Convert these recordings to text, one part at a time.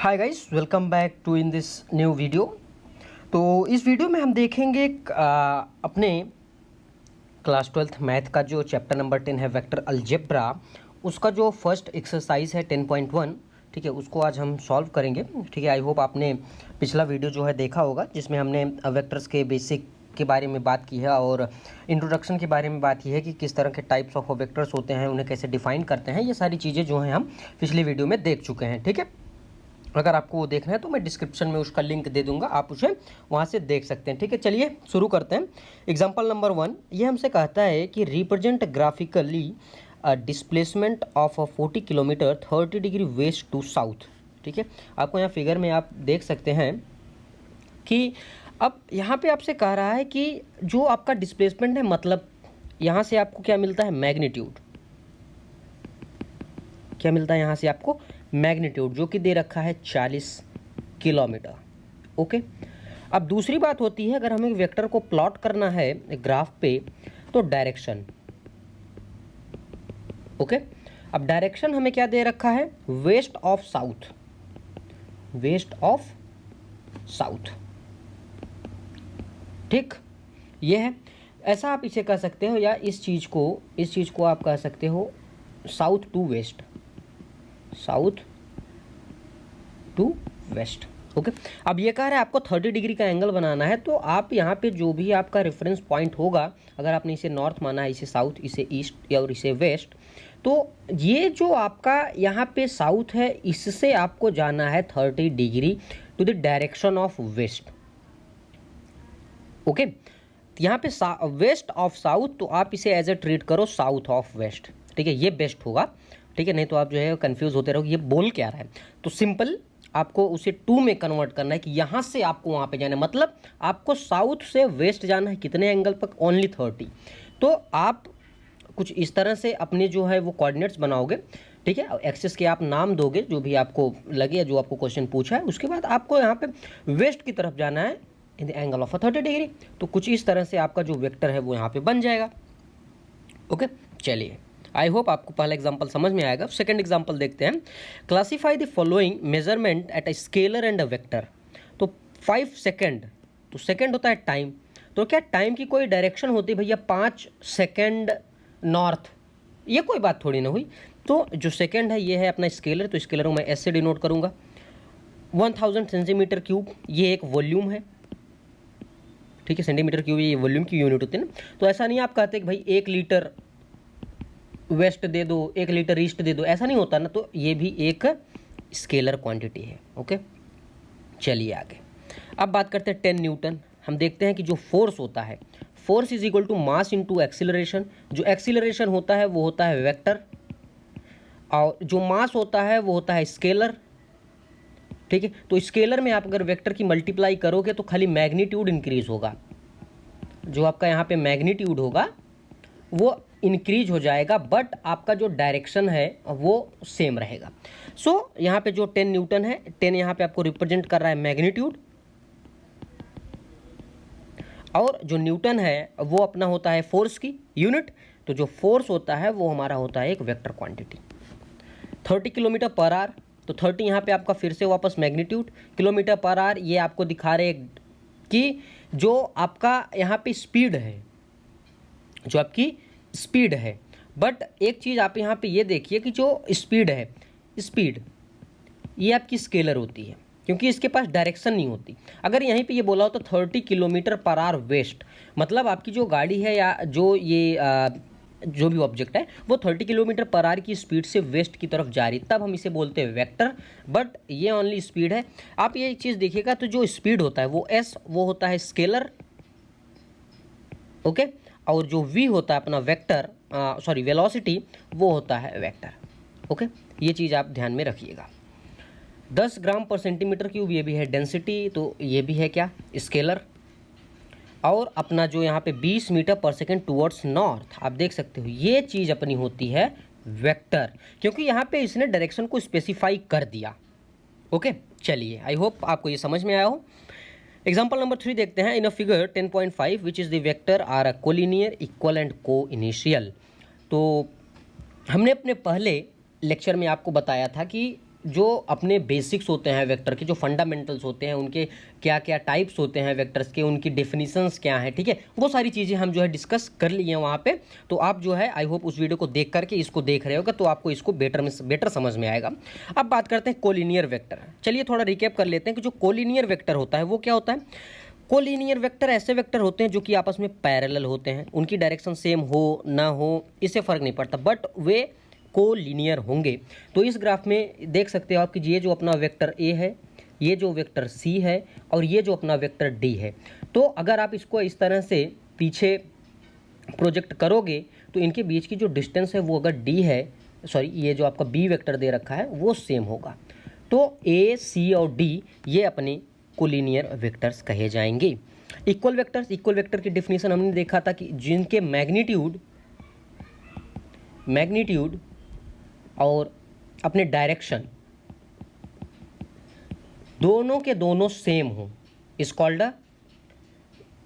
Hi guys, welcome back to in this new video. तो इस video में हम देखेंगे अपने क्लास 12th मैथ का जो चैप्टर नंबर 10 है वेक्टर अलजेब्रा, उसका जो फर्स्ट एक्सरसाइज है 10.1। ठीक है, उसको आज हम सॉल्व करेंगे। ठीक है, आई होप आपने पिछला वीडियो जो है देखा होगा, जिसमें हमने वेक्टर्स के बेसिक के बारे में बात की है और इंट्रोडक्शन के बारे में बात की है कि किस तरह के टाइप्स ऑफ वेक्टर्स होते हैं, उन्हें कैसे डिफाइन करते हैं। ये सारी चीज़ें जो हैं हम पिछले वीडियो में देख चुके हैं। ठीक है, अगर आपको वो देखना है तो मैं डिस्क्रिप्शन में उसका लिंक दे दूंगा, आप उसे वहाँ से देख सकते हैं। ठीक है, चलिए शुरू करते हैं। एग्जाम्पल नंबर 1 ये हमसे कहता है कि represent graphically displacement of 40 kilometre 30 degree west to south. ठीक है, आपको यहाँ फिगर में आप देख सकते हैं कि अब यहाँ पे आपसे कह रहा है कि जो आपका डिस्प्लेसमेंट है, मतलब यहाँ से आपको क्या मिलता है, मैग्नीट्यूड। क्या मिलता है यहाँ से आपको, मैग्नीट्यूड, जो कि दे रखा है 40 किलोमीटर। ओके, अब दूसरी बात होती है, अगर हमें वेक्टर को प्लॉट करना है ग्राफ पे तो डायरेक्शन। ओके, अब डायरेक्शन हमें क्या दे रखा है, west of south, west of south. ठीक, ये है, ऐसा आप इसे कह सकते हो, या इस चीज़ को आप कह सकते हो south to west, south to west. Okay, अब ये कह रहा है आपको 30 डिग्री का एंगल बनाना है, तो आप यहाँ पे जो भी आपका रेफरेंस पॉइंट होगा, अगर आपने इसे नॉर्थ माना है, इसे साउथ, इसे ईस्ट और इसे वेस्ट, तो ये जो आपका यहाँ पे साउथ है, इससे आपको जाना है 30 degree to the direction of west. Okay, यहाँ पे वेस्ट ऑफ साउथ, तो आप इसे एज ए ट्रीट करो साउथ ऑफ वेस्ट। ठीक है, ये बेस्ट होगा। ठीक है, नहीं तो आप जो है कंफ्यूज होते रहोगे ये बोल क्या रहा है। तो सिंपल आपको उसे 2 में कन्वर्ट करना है कि यहाँ से आपको वहाँ पे जाना है, मतलब आपको साउथ से वेस्ट जाना है, कितने एंगल पर, ओनली 30। तो आप कुछ इस तरह से अपने जो है वो कोऑर्डिनेट्स बनाओगे। ठीक है, एक्सिस के आप नाम दोगे जो भी आपको लगे, जो आपको क्वेश्चन पूछा है, उसके बाद आपको यहाँ पे वेस्ट की तरफ जाना है in the angle of 30 degree. तो कुछ इस तरह से आपका जो वेक्टर है वो यहाँ पे बन जाएगा। ओके, चलिए, आई होप आपको पहला एग्जाम्पल समझ में आएगा। सेकंड एग्जाम्पल देखते हैं। Classify the following measurement at a scalar and a vector. तो 5 सेकेंड, तो सेकेंड होता है टाइम, तो क्या टाइम की कोई डायरेक्शन होती है भैया, 5 सेकेंड नॉर्थ, ये कोई बात थोड़ी ना हुई। तो जो सेकेंड है ये है अपना स्केलर, तो स्केलर को मैं ऐसे डिनोट करूँगा। 1000 सेंटीमीटर क्यूब, ये एक वॉल्यूम है। ठीक है, सेंटीमीटर क्यूब ये वॉल्यूम की यूनिट होती है ना। तो ऐसा नहीं आप कहते कि भाई 1 लीटर वेस्ट दे दो, 1 लीटर ईस्ट दे दो, ऐसा नहीं होता ना। तो ये भी एक स्केलर क्वांटिटी है। ओके, चलिए आगे। अब बात करते हैं 10 न्यूटन। हम देखते हैं कि जो फोर्स होता है, force is equal to mass into acceleration. जो एक्सीलरेशन होता है वो होता है वेक्टर, और जो मास होता है वो होता है स्केलर। ठीक है, तो स्केलर में आप अगर वेक्टर की मल्टीप्लाई करोगे तो खाली मैग्नीट्यूड इंक्रीज होगा, जो आपका यहाँ पे मैग्नीट्यूड होगा वो इंक्रीज हो जाएगा, बट आपका जो डायरेक्शन है वो सेम रहेगा। सो यहाँ पे जो 10 न्यूटन है, 10 यहाँ पे आपको रिप्रेजेंट कर रहा है मैग्नीट्यूड, और जो न्यूटन है वो अपना होता है फोर्स की यूनिट। तो जो फोर्स होता है वो हमारा होता है एक vector quantity. 30 kilometre per hour, तो 30 यहाँ पे आपका फिर से वापस मैग्नीट्यूड, किलोमीटर पर आवर ये आपको दिखा रहे कि जो आपका यहाँ पे स्पीड है, जो आपकी स्पीड है। बट एक चीज़ आप यहाँ पे ये देखिए कि जो स्पीड है, स्पीड ये आपकी स्केलर होती है, क्योंकि इसके पास डायरेक्शन नहीं होती। अगर यहीं पे ये बोला हो तो 30 किलोमीटर पर आवर वेस्ट, मतलब आपकी जो गाड़ी है या जो ये जो भी ऑब्जेक्ट है वो 30 किलोमीटर पर आवर की स्पीड से वेस्ट की तरफ जा रही, तब हम इसे बोलते हैं वेक्टर। बट ये ओनली स्पीड है। आप ये चीज़ देखिएगा, तो जो स्पीड होता है वो एस, वो होता है स्केलर। ओके, और जो v होता है अपना वेक्टर, सॉरी वेलोसिटी, वो होता है वेक्टर। ओके, ये चीज़ आप ध्यान में रखिएगा। 10 ग्राम पर सेंटीमीटर क्यूब, ये भी है डेंसिटी, तो ये भी है क्या, स्केलर। और अपना जो यहाँ पे 20 मीटर पर सेकेंड टुवर्ड्स नॉर्थ, आप देख सकते हो ये चीज़ अपनी होती है वेक्टर, क्योंकि यहाँ पे इसने डायरेक्शन को स्पेसिफाई कर दिया। ओके, चलिए, आई होप आपको ये समझ में आया हो। एग्जाम्पल नंबर 3 देखते हैं। In a figure 10.5 which is the vector are a collinear equal and coinitial. तो हमने अपने पहले लेक्चर में आपको बताया था कि जो अपने बेसिक्स होते हैं वेक्टर के, जो फंडामेंटल्स होते हैं, उनके क्या क्या टाइप्स होते हैं वेक्टर्स के, उनकी डेफिनेशंस क्या हैं, ठीक है, वो सारी चीज़ें हम जो है डिस्कस कर लिए हैं वहाँ पे। तो आप जो है आई होप उस वीडियो को देख करके इसको देख रहे होगा, तो आपको इसको बेटर समझ में आएगा। अब बात करते हैं कोलिनियर वेक्टर। चलिए थोड़ा रिकैप कर लेते हैं कि जो कोलिनियर वेक्टर होता है वो क्या होता है। कोलिनियर वेक्टर ऐसे वेक्टर होते हैं जो कि आपस में पैरेलल होते हैं, उनकी डायरेक्शन सेम हो ना हो इससे फ़र्क नहीं पड़ता, बट वे कोलिनियर होंगे। तो इस ग्राफ में देख सकते हो आप कि ये जो अपना वेक्टर ए है, ये जो वेक्टर सी है, और ये जो अपना वेक्टर डी है। तो अगर आप इसको इस तरह से पीछे प्रोजेक्ट करोगे तो इनके बीच की जो डिस्टेंस है वो अगर डी है, सॉरी ये जो आपका बी वेक्टर दे रखा है वो सेम होगा। तो ए, सी और डी ये अपने कोलिनियर वेक्टर्स कहे जाएंगे। इक्वल वेक्टर की डेफिनेशन हमने देखा था कि जिनके मैग्नीट्यूड और अपने डायरेक्शन दोनों के दोनों सेम हो is called a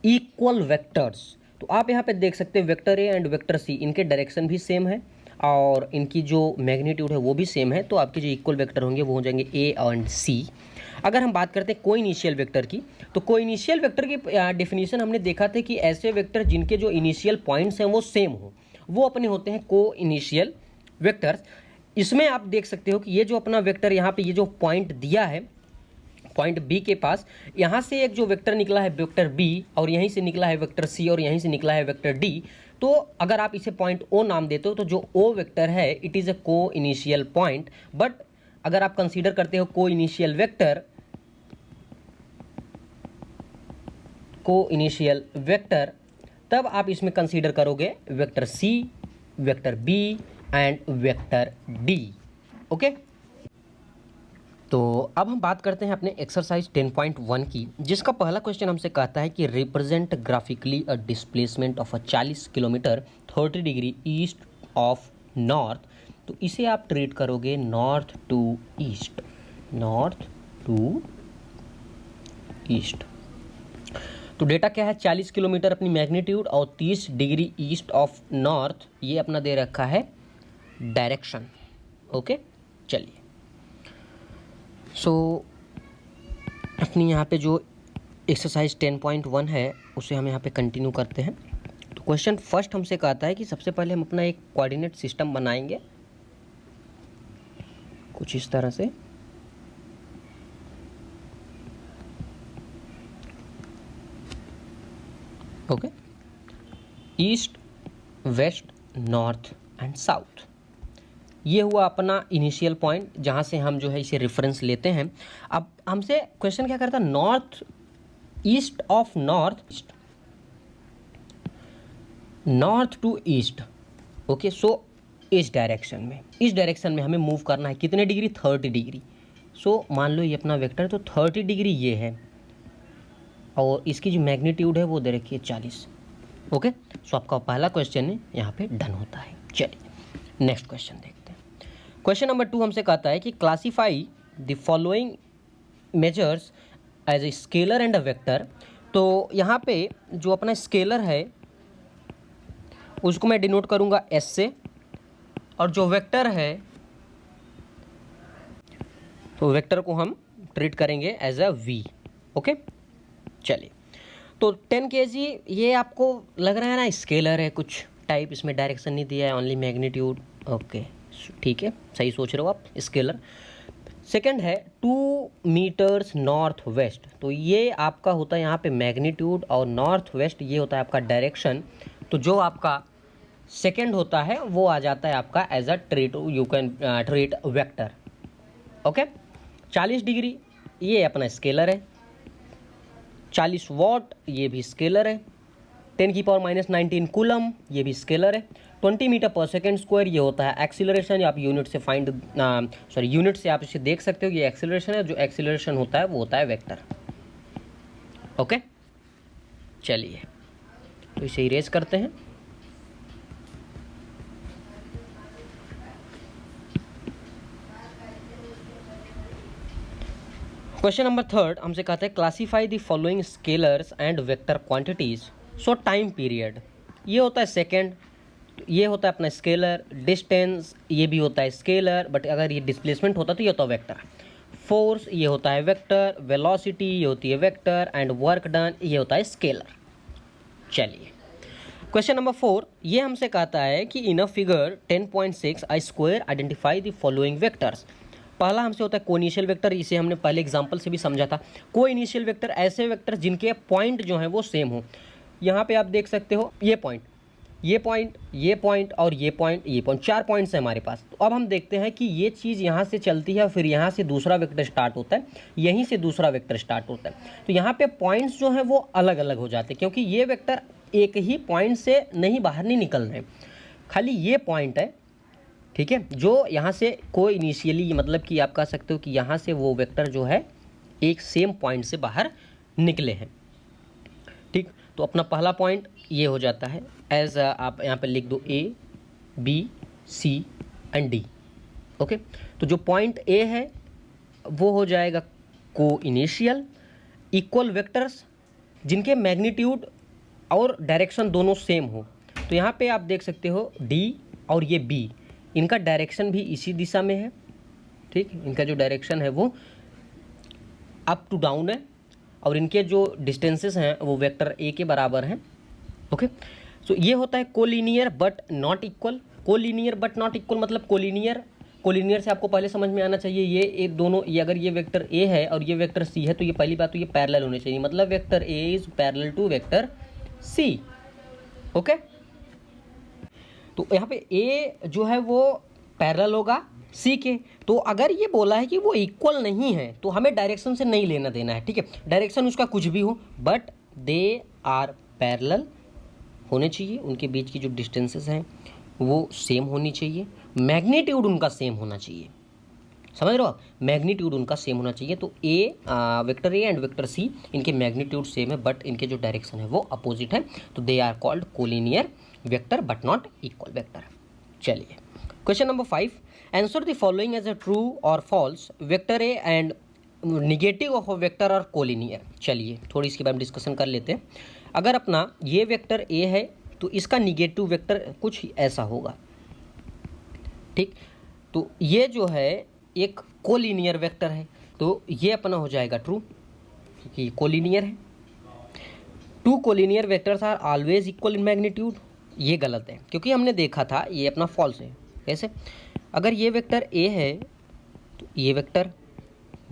equal vectors. तो आप यहाँ पे देख सकते हैं vector A and vector C, इनके डायरेक्शन भी सेम है और इनकी जो मैग्नीट्यूड है वो भी सेम है। तो आपके जो इक्वल वेक्टर होंगे वो हो जाएंगे ए एंड सी। अगर हम बात करते हैं कोइनिशियल वेक्टर की, तो कोइनिशियल वेक्टर की डेफिनेशन हमने देखा था कि ऐसे वेक्टर जिनके जो इनिशियल पॉइंट्स हैं वो सेम हो, वो अपने होते हैं कोइनिशियल वेक्टर्स। इसमें आप देख सकते हो कि ये जो अपना वेक्टर यहाँ पे ये जो पॉइंट दिया है, पॉइंट बी के पास, यहाँ से एक जो वेक्टर निकला है वेक्टर बी, और यहीं से निकला है वेक्टर सी, और यहीं से निकला है वेक्टर डी। तो अगर आप इसे पॉइंट ओ नाम देते हो तो जो ओ वेक्टर है इट इज़ अ को इनिशियल पॉइंट। बट अगर आप कंसीडर करते हो को इनिशियल वेक्टर तब आप इसमें कंसीडर करोगे vector C, vector B and vector D. Okay, तो अब हम बात करते हैं अपने एक्सरसाइज 10.1 की, जिसका पहला क्वेश्चन हमसे कहता है कि represent graphically a displacement of a 40 kilometre 30 degree east of north. तो इसे आप ट्रीट करोगे नॉर्थ टू ईस्ट। तो डेटा क्या है, 40 किलोमीटर अपनी मैग्नीट्यूड और 30 डिग्री ईस्ट ऑफ नॉर्थ, ये अपना दे रखा है डायरेक्शन। ओके, चलिए सो अपनी यहाँ पे जो एक्सरसाइज 10.1 है उसे हम यहाँ पे कंटिन्यू करते हैं। तो क्वेश्चन फर्स्ट हमसे कहता है कि सबसे पहले हम अपना एक कोऑर्डिनेट सिस्टम बनाएंगे कुछ इस तरह से। Okay, east, west, north and south, ये हुआ अपना इनिशियल पॉइंट जहाँ से हम जो है इसे रेफरेंस लेते हैं। अब हमसे क्वेश्चन क्या करता है, north east of north to east. Okay, so इस डायरेक्शन में हमें मूव करना है कितने डिग्री, 30 डिग्री। सो मान लो ये अपना वेक्टर, तो 30 डिग्री ये है और इसकी जो मैग्नीट्यूड है वो दे रखी है 40। ओके, सो आपका पहला क्वेश्चन है यहाँ पे डन होता है। चलिए नेक्स्ट क्वेश्चन देखते हैं। क्वेश्चन नंबर 2 हमसे कहता है कि classify the following measures as a scalar and a vector. तो यहाँ पे जो अपना स्केलर है उसको मैं डिनोट करूँगा एस से, और जो वेक्टर है तो वेक्टर को हम ट्रीट करेंगे एज अ वी। ओके, चलिए तो 10 kg ये आपको लग रहा है ना स्केलर है कुछ टाइप, इसमें डायरेक्शन नहीं दिया है, ओनली मैग्नीट्यूड। ओके ठीक है, सही सोच रहे हो आप, स्केलर। सेकंड है 2 मीटर्स नॉर्थ वेस्ट, तो ये आपका होता है यहाँ पे मैग्नीट्यूड, और नॉर्थ वेस्ट ये होता है आपका डायरेक्शन। तो जो आपका सेकंड होता है वो आ जाता है आपका as a treat, you can treat vector. Okay, 40 degree ये अपना स्केलर है, 40 वॉट ये भी स्केलर है, 10⁻⁻19 कूलम ये भी स्केलर है, 20 मीटर पर सेकेंड स्क्वायर ये होता है एक्सीलरेशन। आप यूनिट से यूनिट से आप इसे देख सकते हो, ये एक्सीलरेशन है, जो एक्सीलरेशन होता है वो होता है वेक्टर। ओके, चलिए तो इसे इरेज करते हैं। क्वेश्चन नंबर 3 हमसे कहते हैं classify the following scalars and vector quantities. So time period ये होता है सेकेंड, तो ये होता है अपना स्केलर। डिस्टेंस ये भी होता है स्केलर, बट अगर ये डिस्प्लेसमेंट होता तो ये होता है वेक्टर। फोर्स ये होता है वेक्टर, वेलोसिटी ये होती है वेक्टर, एंड वर्क डन ये होता है स्केलर। चलिए क्वेश्चन नंबर 4, ये हमसे कहता है कि in a figure 10.6 I square identify the following vectors. पहला हमसे होता है कोइनिशियल वेक्टर, इसे हमने पहले एग्जांपल से भी समझा था। कोइनिशियल वेक्टर ऐसे वेक्टर जिनके पॉइंट जो हैं वो सेम हो। यहाँ पे आप देख सकते हो ये पॉइंट, ये पॉइंट, ये पॉइंट और ये पॉइंट, ये पॉइंट, 4 पॉइंट्स हैं हमारे पास। तो अब हम देखते हैं कि ये चीज़ यहाँ से चलती है, फिर यहाँ से दूसरा वेक्टर स्टार्ट होता है, यहीं से दूसरा वेक्टर स्टार्ट होता है। तो यहाँ पे पॉइंट्स जो हैं वो अलग अलग हो जाते हैं, क्योंकि ये वेक्टर एक ही पॉइंट से नहीं बाहर नहीं निकल रहे हैं, खाली ये पॉइंट है, ठीक है, जो यहाँ से कोई इनिशियली, मतलब कि आप कह सकते हो कि यहाँ से वो वेक्टर जो है एक सेम पॉइंट से बाहर निकले हैं। ठीक, तो अपना पहला पॉइंट ये हो जाता है। एज आप यहाँ पे लिख दो A, B, C and D। Okay, तो जो पॉइंट A है वो हो जाएगा को इनिशियल। इक्वल वेक्टर्स जिनके मैग्नीट्यूड और डायरेक्शन दोनों सेम हो। तो यहाँ पे आप देख सकते हो D और ये B, इनका डायरेक्शन भी इसी दिशा में है। ठीक, इनका जो डायरेक्शन है वो अप टू डाउन है, और इनके जो डिस्टेंसेस हैं वो वेक्टर A के बराबर हैं। ओके, सो ये होता है collinear but not equal. Collinear but not equal मतलब कोलिनियर से आपको पहले समझ में आना चाहिए ये दोनों, ये अगर ये वेक्टर A है और ये वेक्टर C है तो ये पहली बात तो ये पैरेलल होने चाहिए, मतलब vector A is parallel to vector C। Okay, तो यहाँ पे A जो है वो पैरेलल होगा C के। तो अगर ये बोला है कि वो इक्वल नहीं है तो हमें डायरेक्शन से नहीं लेना देना है। ठीक है, डायरेक्शन उसका कुछ भी हो, बट दे आर पैरेलल होने चाहिए, उनके बीच की जो डिस्टेंसेस हैं वो सेम होनी चाहिए, मैग्नीट्यूड उनका सेम होना चाहिए। समझ रहे हो आप, मैग्नीट्यूड उनका सेम होना चाहिए। तो vector A and vector C इनके मैग्नीट्यूड सेम है, बट इनके जो डायरेक्शन है वो अपोजिट है, तो they are called collinear vector but not equal vector. चलिए question number 5, answer the following as a true और false. Vector A and negative of a vector are collinear. चलिए थोड़ी इसके बारे में डिस्कशन कर लेते हैं। अगर अपना ये वेक्टर A है तो इसका निगेटिव वेक्टर कुछ ऐसा होगा। ठीक, तो ये जो है एक कोलिनियर वेक्टर है, तो ये अपना हो जाएगा ट्रू, क्योंकि कोलिनियर है। 2 collinear vectors are always equal in magnitude, ये गलत है, क्योंकि हमने देखा था ये अपना फॉल्स है। कैसे, अगर ये वेक्टर A है तो ये वेक्टर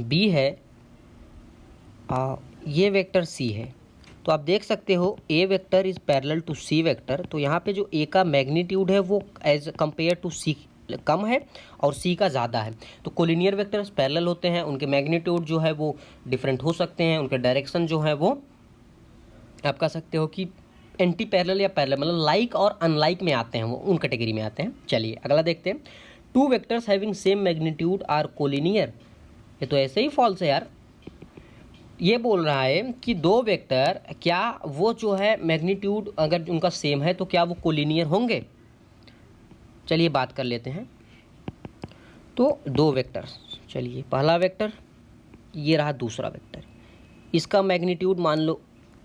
B है, ये वेक्टर C है, तो आप देख सकते हो A vector is parallel to C vector. तो यहाँ पे जो A का मैग्नीट्यूड है वो एज कंपेयर टू C कम है और C का ज़्यादा है। तो कोलिनियर वेक्टर्स पैरेलल होते हैं, उनके मैग्नीट्यूड जो है वो डिफरेंट हो सकते हैं, उनके डायरेक्शन जो है वो आप कह सकते हो कि एंटी पैरेलल या पैरेलल, मतलब लाइक और अनलाइक में आते हैं, वो उन कैटेगरी में आते हैं। चलिए अगला देखते हैं। 2 vectors having same magnitude are collinear. ये तो ऐसे ही फॉल्स है यार। ये बोल रहा है कि 2 वेक्टर क्या वो जो है मैग्नीट्यूड अगर उनका सेम है तो क्या वो कोलिनियर होंगे। चलिए बात कर लेते हैं। तो 2 वेक्टर, चलिए पहला वेक्टर ये रहा, दूसरा वेक्टर, इसका मैग्नीट्यूड मान लो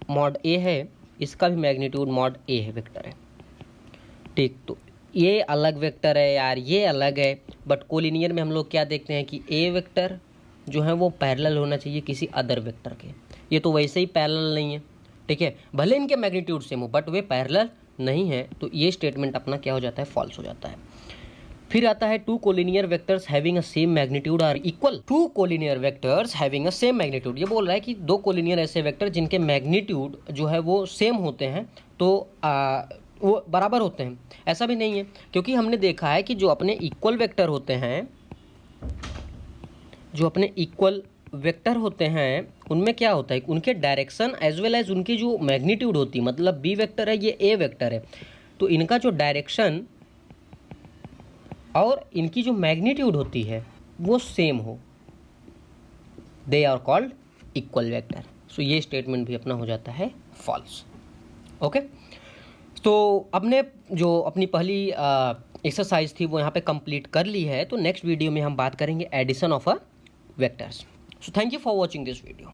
मॉड A है, इसका भी मैग्नीट्यूड मॉड A है, वेक्टर है। ठीक, तो ये अलग वेक्टर है यार, ये अलग है, बट कोलिनियर में हम लोग क्या देखते हैं कि A वेक्टर जो है वो पैरेलल होना चाहिए किसी अदर वेक्टर के। ये तो वैसे ही पैरेलल नहीं है, ठीक है, भले इनके मैग्नीट्यूड सेम हो बट वे पैरेलल नहीं है, तो ये स्टेटमेंट अपना क्या हो जाता है, फॉल्स हो जाता है। फिर आता है 2 collinear vectors having a same magnitude are equal. 2 collinear vectors having a same magnitude, ये बोल रहा है कि 2 कोलिनियर ऐसे वेक्टर जिनके मैग्नीट्यूड जो है वो सेम होते हैं, तो वो बराबर होते हैं। ऐसा भी नहीं है, क्योंकि हमने देखा है कि जो अपने इक्वल वेक्टर होते हैं, जो अपने इक्वल वेक्टर होते हैं उनमें क्या होता है, उनके डायरेक्शन एज वेल एज उनकी जो मैग्नीट्यूड होती है, मतलब B वेक्टर है, ये A वेक्टर है, तो इनका जो डायरेक्शन और इनकी जो मैग्नीट्यूड होती है वो सेम हो, they are called equal vector. So ये स्टेटमेंट भी अपना हो जाता है फॉल्स। ओके, तो अपने जो अपनी पहली एक्सरसाइज थी वो यहाँ पे कंप्लीट कर ली है। तो नेक्स्ट वीडियो में हम बात करेंगे addition of a vectors. So thank you for watching this video.